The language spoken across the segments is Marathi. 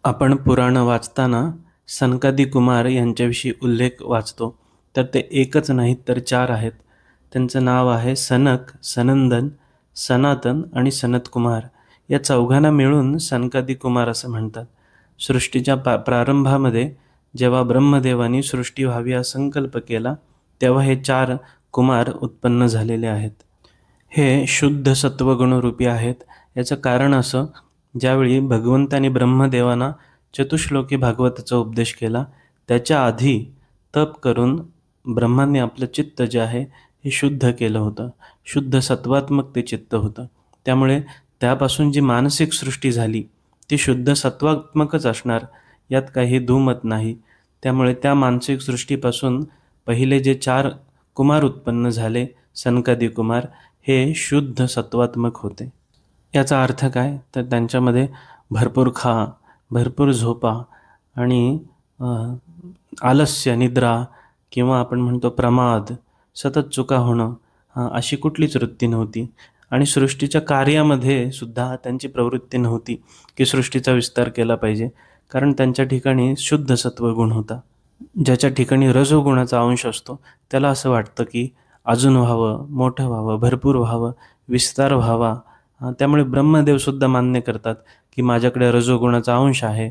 आपण पुराण वाचताना सनकादी कुमार यांच्याविषयी उल्लेख वाचतो. तर ते एकच नाहीत तर चार आहेत. त्यांचं नाव आहे सनक, सनंदन, सनातन आणि सनत कुमार. या चौघांना मिळून सनकादी कुमार असं म्हणतात. सृष्टीच्या प्रारंभामध्ये जेव्हा ब्रह्मदेवानी सृष्टी व्हावी हा संकल्प केला, तेव्हा हे चार कुमार उत्पन्न झालेले आहेत. हे शुद्ध सत्वगुणरूपी आहेत. याचं कारण असं, ज्यावेळी भगवंतानी ब्रह्मदेवांना चतुश्लोकी भागवताचा उपदेश केला, त्याच्या आधी तप करून ब्रह्मांनी आपलं चित्त जे आहे हे शुद्ध केलं होतं. शुद्ध सत्वात्मक ते चित्त होतं. त्यामुळे त्यापासून जी मानसिक सृष्टी झाली ती शुद्ध सत्वात्मकच असणार, यात काही दुमत नाही. त्यामुळे त्या मानसिक सृष्टीपासून पहिले जे चार कुमार उत्पन्न झाले, सनकादी कुमार, हे शुद्ध सत्वात्मक होते. याचा अर्थ काय, तर त्यांच्यामध्ये भरपूर खा, भरपूर झोपा आणि आलस्य, निद्रा किंवा आपण म्हणतो प्रमाद, सतत चुका होणं, अशी कुठलीच वृत्ती नव्हती. आणि सृष्टीच्या कार्यामध्ये सुद्धा त्यांची प्रवृत्ती नव्हती की सृष्टीचा विस्तार केला पाहिजे, कारण त्यांच्या ठिकाणी शुद्ध सत्वगुण होता. ज्याच्या ठिकाणी रजोगुणाचा अंश असतो त्याला असं वाटतं की अजून व्हावं, मोठं व्हावं, भरपूर व्हावं, विस्तार व्हावा. त्यामुळे ब्रह्मदेवसुद्धा मान्य करतात की माझ्याकडे रजोगुणाचा अंश आहे.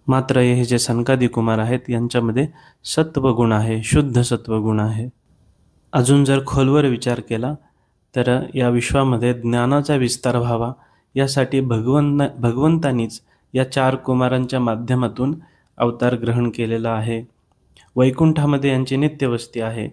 मात्र हे जे सनकादी कुमार आहेत यांच्यामध्ये सत्वगुण आहे, शुद्ध सत्वगुण आहे. अजून जर खोलवर विचार केला तर या विश्वामध्ये ज्ञानाचा विस्तार व्हावा यासाठी भगवंतानीच या चार कुमारांच्या माध्यमातून अवतार ग्रहण केलेला आहे. वैकुंठामध्ये यांची नित्यवस्ती आहे.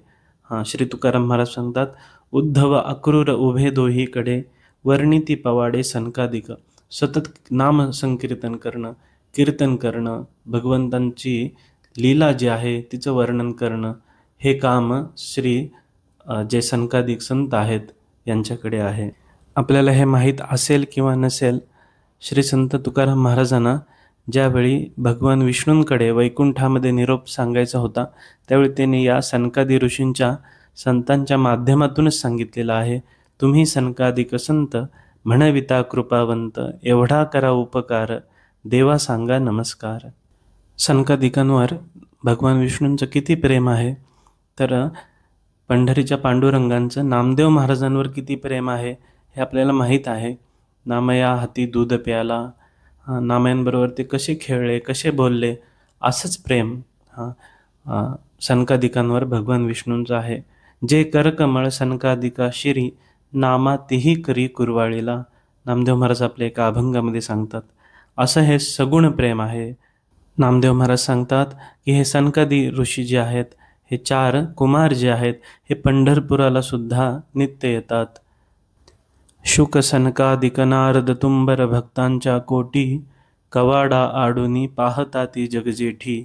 श्री तुकाराम महाराज सांगतात, उद्धव अक्रूर उभे दोहीकडे, वर्णिती पवाडे सनकादिक. सतत नाम संकीर्तन करणं, कीर्तन करणं, भगवंतांची लीला जी आहे तिचं वर्णन करणं, हे काम श्री जे सनकादिक संत आहेत यांच्याकडे आहे. आपल्याला हे माहीत असेल किंवा नसेल, श्री संत तुकाराम महाराजांना ज्यावेळी भगवान विष्णूंकडे वैकुंठामध्ये निरोप सांगायचा होता, त्यावेळी त्यांनी या सनकादी ऋषींच्या संतांच्या माध्यमातूनच सांगितलेलं आहे, तुम्ही सनकादिक संत म्हणविता कृपावंत, एवढा करा उपकार, देवा सांगा नमस्कार. सनकादिकांवर भगवान विष्णूंचं किती प्रेम आहे, तर पंढरीच्या पांडुरंगांचं नामदेव महाराजांवर किती प्रेम आहे हे आपल्याला माहीत आहे. नामया हाती दूध प्याला, नामयांबरोबर ते कसे खेळले, कसे बोलले, असंच प्रेम सनकादिकांवर भगवान विष्णूंचं आहे. जे करकमळ सनकादिका शिरी, नामा तिही करी कुरवाळीला. नामदेव महाराज आपल्या एका अभंगामध्ये सांगतात. असं हे सगुण प्रेम आहे. नामदेव महाराज सांगतात की हे सनकादी ऋषी जे आहेत, हे चार कुमार जे आहेत, हे पंढरपुराला सुद्धा नित्य येतात. शुक सनकादिक नारद तुंबर भक्तांच्या कोटी, कवाडा आडुनी पाहता ती जगजेठी.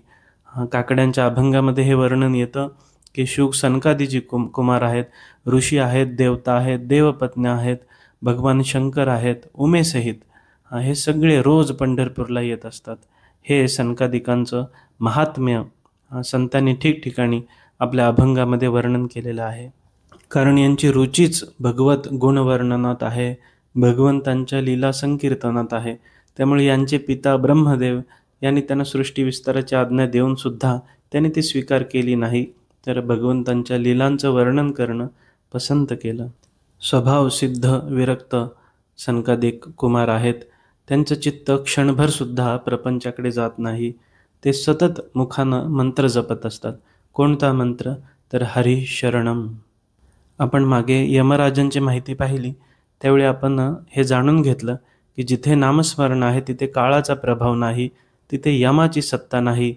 काकड्यांच्या अभंगामध्ये हे वर्णन येतं की शुक सनकादी जी कुमार आहेत, ऋषी आहेत, देवता आहेत, देवपत्न्या आहेत, भगवान शंकर आहेत, उमेसहित, हे सगळे रोज पंढरपूरला येत असतात. हे सनकादिकांचं महात्म्य संतांनी ठिकठिकाणी आपल्या अभंगामध्ये वर्णन केलेलं आहे. कारण यांची रुचीच भगवत गुणवर्णनात आहे, भगवंतांच्या लीला संकीर्तनात आहे. त्यामुळे यांचे पिता ब्रह्मदेव यांनी त्यांना सृष्टी विस्ताराची आज्ञा देऊन सुद्धा त्यांनी ती स्वीकार केली नाही, तर भगवंतांच्या लीलांचं वर्णन करणं पसंत केलं. स्वभाव सिद्ध विरक्त सनकादिक कुमार आहेत. त्यांचं चित्त क्षणभरसुद्धा प्रपंचाकडे जात नाही. ते सतत मुखानं मंत्र जपत असतात. कोणता मंत्र, तर हरी शरणम. आपण मागे यमराजांची माहिती पाहिली, त्यावेळी आपण हे जाणून घेतलं की जिथे नामस्मरण आहे तिथे काळाचा प्रभाव नाही, तिथे यमाची सत्ता नाही.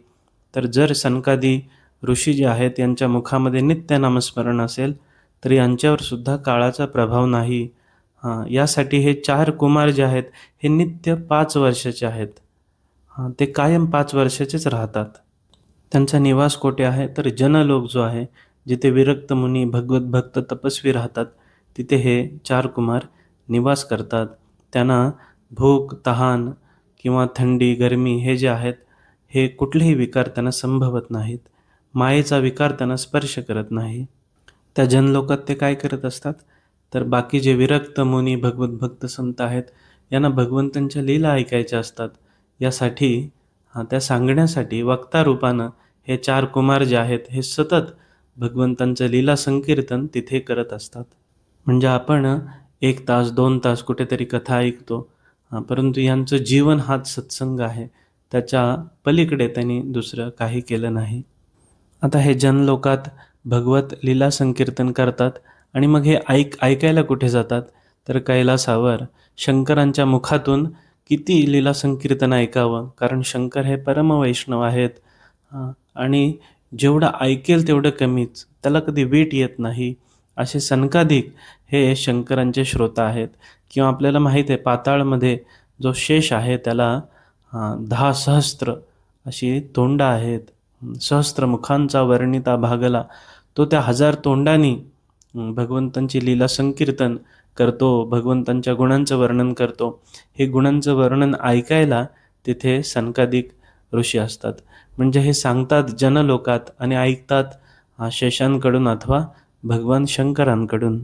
तर जर सनकादी ऋषी जे आहेत यांच्या मुखामध्ये नित्य नामस्मरण असेल तर यांच्यावर सुद्धा काळाचा प्रभाव नाही. यासाठी हे चार कुमार जे आहेत हे नित्य 5 वर्षाचे आहेत. ते कायम 5 वर्षाचेच राहतात. त्यांचा निवास कोठे आहे, तर जनलोक जो आहे, जिथे विरक्त मुनी, भगवत भक्त, तपस्वी राहतात, तिथे हे चार कुमार निवास करतात. त्यांना भूक, तहान किंवा थंडी, गरमी हे जे आहेत, हे कुठलेही विकार त्यांना संभवत नाहीत. मायेचा विकार त्यांना स्पर्श करत नाही. त्या जनलोकात ते काय करत असतात, तर बाकी जे विरक्त मुनी, भगवत भक्त संत आहेत, यांना भगवंतांच्या लीला ऐकायच्या असतात. यासाठी त्या सांगण्यासाठी वक्ता रूपानं हे 4 कुमार जे आहेत हे सतत भगवंतांचं लीला संकीर्तन तिथे करत असतात. म्हणजे आपण 1 तास 2 तास कुठेतरी कथा ऐकतो, परंतु यांचं जीवन हाच सत्संग आहे. त्याच्या पलीकडे त्यांनी दुसरं काही केलं नाही. आता हे जनलोकात भगवत लीला संकीर्तन करतात आणि मग हे ऐकायला कुठे जातात, तर कैलासावर शंकरांच्या मुखातून किती लीला संकीर्तन ऐकावं, कारण शंकर हे परमवैष्णव आहेत. आणि जेवढं ऐकेल तेवढं कमीच, त्याला कधी वीट येत नाही. असे सनकादिक हे शंकरांचे श्रोता आहेत. किंवा आपल्याला माहीत आहे पाताळमध्ये जो शेष आहे त्याला 10 सहस्त्र अशी तोंडं आहेत. सहस्त्र मुखांचा वर्णिता भागला, तो त्या 1000 तोंडांनी भगवंतांची लीला संकीर्तन करतो, भगवंतांच्या गुणांचं वर्णन करतो. हे गुणांचं वर्णन ऐकायला तिथे सनकादिक ऋषी असतात. म्हणजे हे सांगतात जनलोकात आणि ऐकतात शेषांकडून अथवा भगवान शंकरांकडून.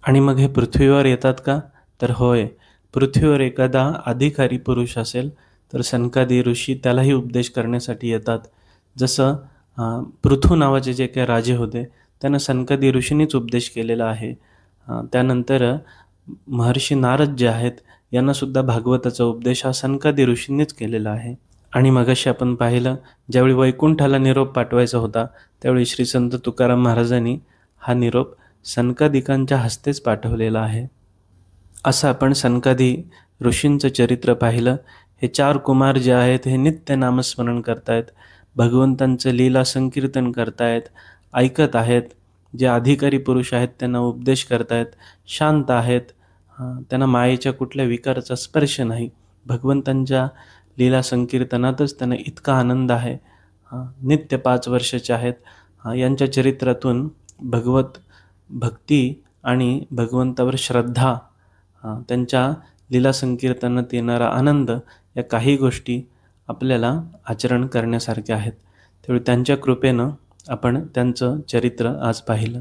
आणि मग हे पृथ्वीवर येतात का, तर होय, पृथ्वीवर एखादा अधिकारी पुरुष असेल तर सनकादी ऋषी त्यालाही उपदेश करण्यासाठी येतात. जसं पृथू नावाचे जे काही राजे होते त्यांना सनकादी ऋषींनीच उपदेश केलेला आहे. त्यानंतर महर्षी नारद जे आहेत यांनासुद्धा भागवताचा उपदेश हा सनकादी ऋषींनीच केलेला आहे. आणि मगाशी आपण पाहिलं ज्यावेळी वैकुंठाला निरोप पाठवायचा होता त्यावेळी श्री संत तुकाराम महाराजांनी हा निरोप सनकादिकांच्या हस्तेच पाठवलेला आहे. असं आपण सनकादी ऋषींचं चरित्र पाहिलं. हे 4 कुमार जे आहेत हे नित्य नामस्मरण करतायत, भगवंतांचं लीला संकीर्तन करतायत, ऐकत आहेत. जे अधिकारी पुरुष आहेत त्यांना उपदेश करतायत, शांत आहेत, त्यांना मायेच्या कुठल्या विकाराचा स्पर्श नाही. भगवंतांच्या लीला संकीर्तनातच त्यांना इतका आनंद आहे. नित्य 5 वर्षाचे आहेत. यांच्या चरित्रातून भगवत भक्ती आणि भगवंतावर श्रद्धा, त्यांच्या लीला संकीर्तनात येणारा आनंद, या काही गोष्टी आपल्याला आचरण करण्यासारख्या आहेत. त्यावेळी त्यांच्या कृपेनं आपण त्यांचं चरित्र आज पाहिलं.